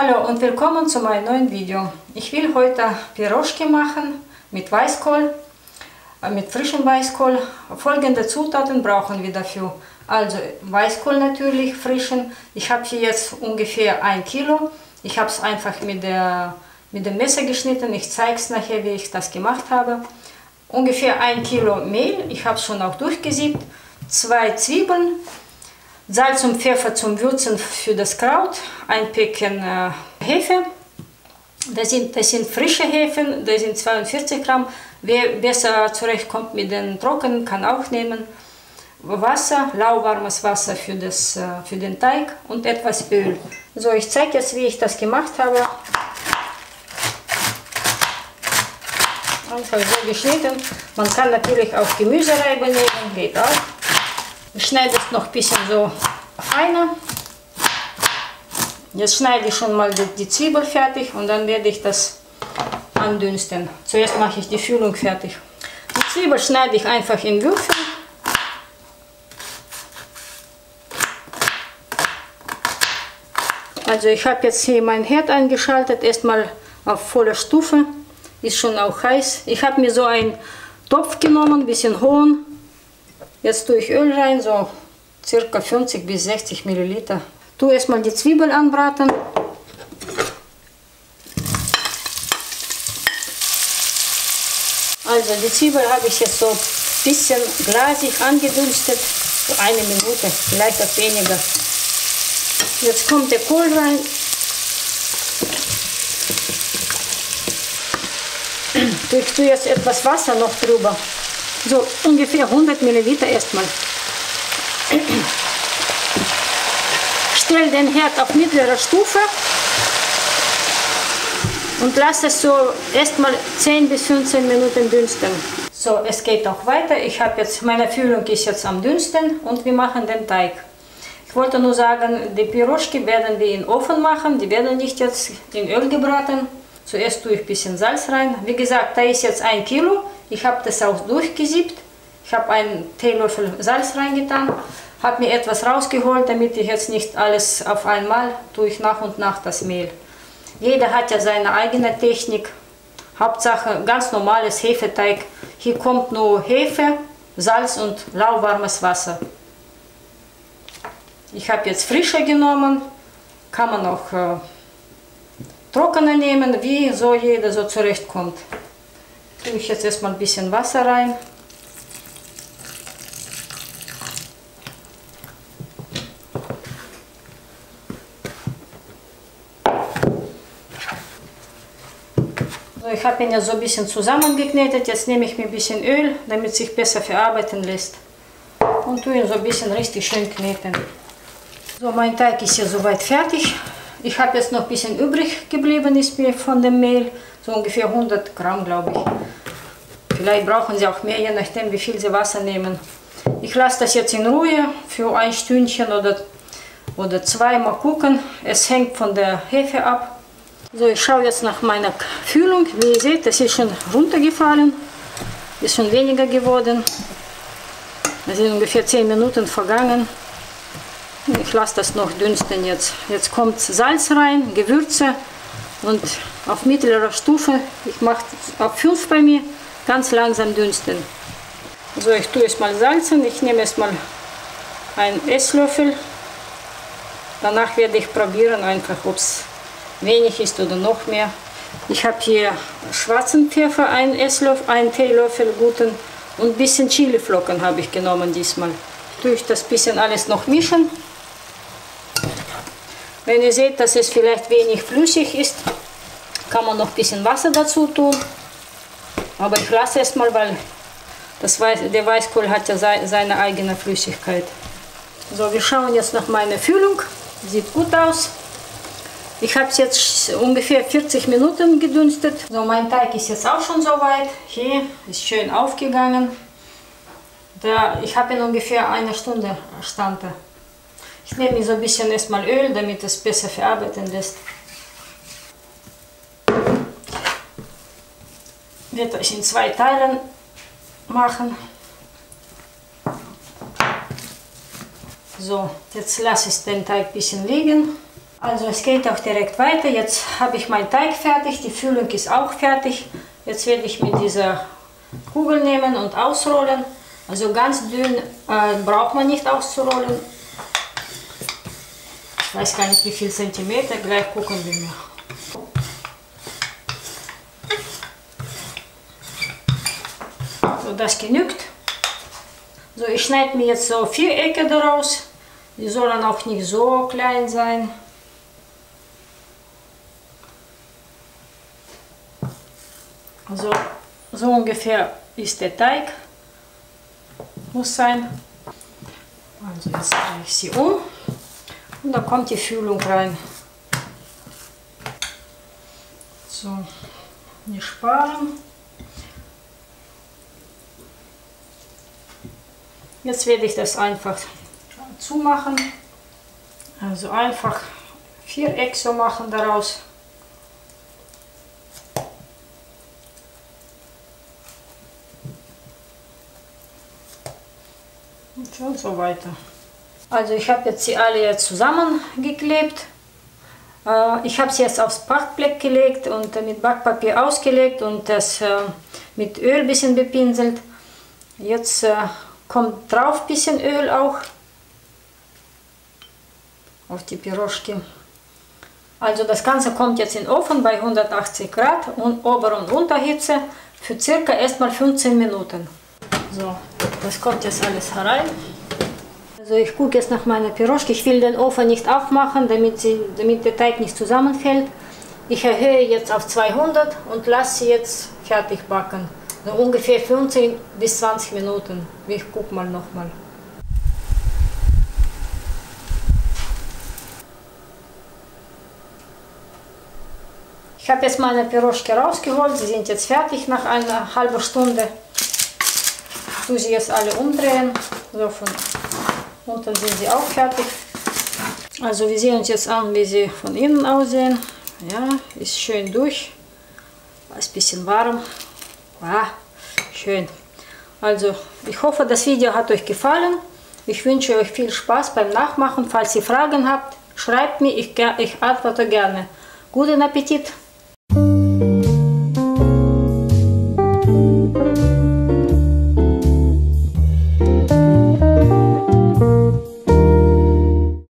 Hallo und willkommen zu meinem neuen Video. Ich will heute Piroschki machen mit Weißkohl, mit frischem Weißkohl. Folgende Zutaten brauchen wir dafür. Also Weißkohl natürlich, frischen. Ich habe hier jetzt ungefähr 1 Kilo. Ich habe es einfach mit dem Messer geschnitten. Ich zeige es nachher, wie ich das gemacht habe. Ungefähr 1 Kilo Mehl. Ich habe es schon auch durchgesiebt. 2 Zwiebeln. Salz und Pfeffer zum Würzen für das Kraut, ein Päckchen Hefe, das sind frische Hefen, das sind 42 Gramm, wer besser zurechtkommt mit den trockenen, kann auch nehmen. Wasser, lauwarmes Wasser für den Teig und etwas Öl. So, ich zeige jetzt, wie ich das gemacht habe. Einfach so geschnitten, man kann natürlich auch Gemüsereibe nehmen, geht auch. Ich schneide es noch ein bisschen so feiner. Jetzt schneide ich schon mal die Zwiebel fertig und dann werde ich das andünsten. Zuerst mache ich die Füllung fertig. Die Zwiebel schneide ich einfach in Würfel. Also ich habe jetzt hier meinen Herd eingeschaltet, erstmal auf voller Stufe. Ist schon auch heiß. Ich habe mir so einen Topf genommen, ein bisschen hohen. Jetzt tue ich Öl rein, so circa 50 bis 60 Milliliter. Tue erstmal die Zwiebel anbraten. Also die Zwiebel habe ich jetzt so ein bisschen glasig angedünstet, so 1 Minute, vielleicht auch weniger. Jetzt kommt der Kohl rein. Ich tue jetzt etwas Wasser noch drüber. So ungefähr 100 Milliliter erstmal. Stell den Herd auf mittlerer Stufe und lass es so erstmal 10 bis 15 Minuten dünsten. So, es geht auch weiter. Meine Füllung ist jetzt am Dünsten und wir machen den Teig. Ich wollte nur sagen, die Piroschki werden wir in den Ofen machen. Die werden nicht jetzt in Öl gebraten. Zuerst tue ich ein bisschen Salz rein. Wie gesagt, da ist jetzt 1 Kilo. Ich habe das auch durchgesiebt. Ich habe einen Teelöffel Salz reingetan, habe mir etwas rausgeholt, damit ich jetzt nicht alles auf einmal tue ich nach und nach das Mehl. Jeder hat ja seine eigene Technik. Hauptsache ganz normales Hefeteig. Hier kommt nur Hefe, Salz und lauwarmes Wasser. Ich habe jetzt frische genommen, kann man auch trockene nehmen, wie so jeder so zurechtkommt. Tue ich jetzt erstmal ein bisschen Wasser rein. So, ich habe ihn ja so ein bisschen zusammengeknetet. Jetzt nehme ich mir ein bisschen Öl, damit sich besser verarbeiten lässt. Und tue ihn so ein bisschen richtig schön kneten. So, mein Teig ist ja soweit fertig. Ich habe jetzt noch ein bisschen übrig geblieben, ist mir von dem Mehl. So ungefähr 100 Gramm, glaube ich. Vielleicht brauchen Sie auch mehr, je nachdem, wie viel Sie Wasser nehmen. Ich lasse das jetzt in Ruhe für 1 Stündchen oder 2, mal gucken. Es hängt von der Hefe ab. So, ich schaue jetzt nach meiner Füllung. Wie ihr seht, das ist schon runtergefallen. Ist schon weniger geworden. Es sind ungefähr 10 Minuten vergangen. Ich lasse das noch dünsten jetzt. Jetzt kommt Salz rein, Gewürze und auf mittlerer Stufe. Ich mache auf 5 bei mir, ganz langsam dünsten. So, ich tue es mal salzen. Ich nehme erstmal einen Esslöffel. Danach werde ich probieren, einfach ob es wenig ist oder noch mehr. Ich habe hier schwarzen Pfeffer, einen Teelöffel guten und ein bisschen Chiliflocken habe ich genommen diesmal. Tue ich das bisschen alles noch mischen. Wenn ihr seht, dass es vielleicht wenig flüssig ist, kann man noch ein bisschen Wasser dazu tun. Aber ich lasse es mal, weil der Weißkohl hat ja seine eigene Flüssigkeit. So, wir schauen jetzt nach meiner Füllung. Sieht gut aus. Ich habe es jetzt ungefähr 40 Minuten gedünstet. So, mein Teig ist jetzt auch schon soweit. Hier ist schön aufgegangen. Ich habe ihn ungefähr 1 Stunde standen. Ich nehme so ein bisschen erstmal Öl, damit es besser verarbeiten lässt. Ich werde es in 2 Teilen machen. So, jetzt lasse ich den Teig ein bisschen liegen. Also es geht auch direkt weiter. Jetzt habe ich meinen Teig fertig, die Füllung ist auch fertig. Jetzt werde ich mit dieser Kugel nehmen und ausrollen. Also ganz dünn braucht man nicht auszurollen. Ich weiß gar nicht wie viel Zentimeter, gleich gucken wir mal. So, das genügt. So, ich schneide mir jetzt so Vierecke daraus. Die sollen auch nicht so klein sein. Also, so ungefähr ist der Teig. Muss sein. Also jetzt drehe ich sie um und da kommt die Füllung rein. So, nicht sparen. Jetzt werde ich das einfach zumachen. Also einfach Viereck so machen daraus. Und so weiter. Also ich habe jetzt sie alle zusammengeklebt. Ich habe sie jetzt aufs Backblech gelegt und mit Backpapier ausgelegt und das mit Öl ein bisschen bepinselt. Jetzt kommt drauf ein bisschen Öl auch auf die Piroschki. Also das Ganze kommt jetzt in den Ofen bei 180 Grad und Ober- und Unterhitze für circa erstmal 15 Minuten. So, das kommt jetzt alles herein. Also ich gucke jetzt nach meiner Piroschki. Ich will den Ofen nicht aufmachen, damit der Teig nicht zusammenfällt. Ich erhöhe jetzt auf 200 und lasse sie jetzt fertig backen. So ungefähr 15 bis 20 Minuten. Ich gucke mal nochmal. Ich habe jetzt meine Piroschki rausgeholt. Sie sind jetzt fertig nach einer halben Stunde. Ich tue sie jetzt alle umdrehen. So von unten sind sie auch fertig. Also wir sehen uns jetzt an, wie sie von innen aussehen. Ja, ist schön durch. Ist ein bisschen warm. Ah, schön. Also ich hoffe, das Video hat euch gefallen. Ich wünsche euch viel Spaß beim Nachmachen. Falls ihr Fragen habt, schreibt mir, ich antworte gerne. Guten Appetit!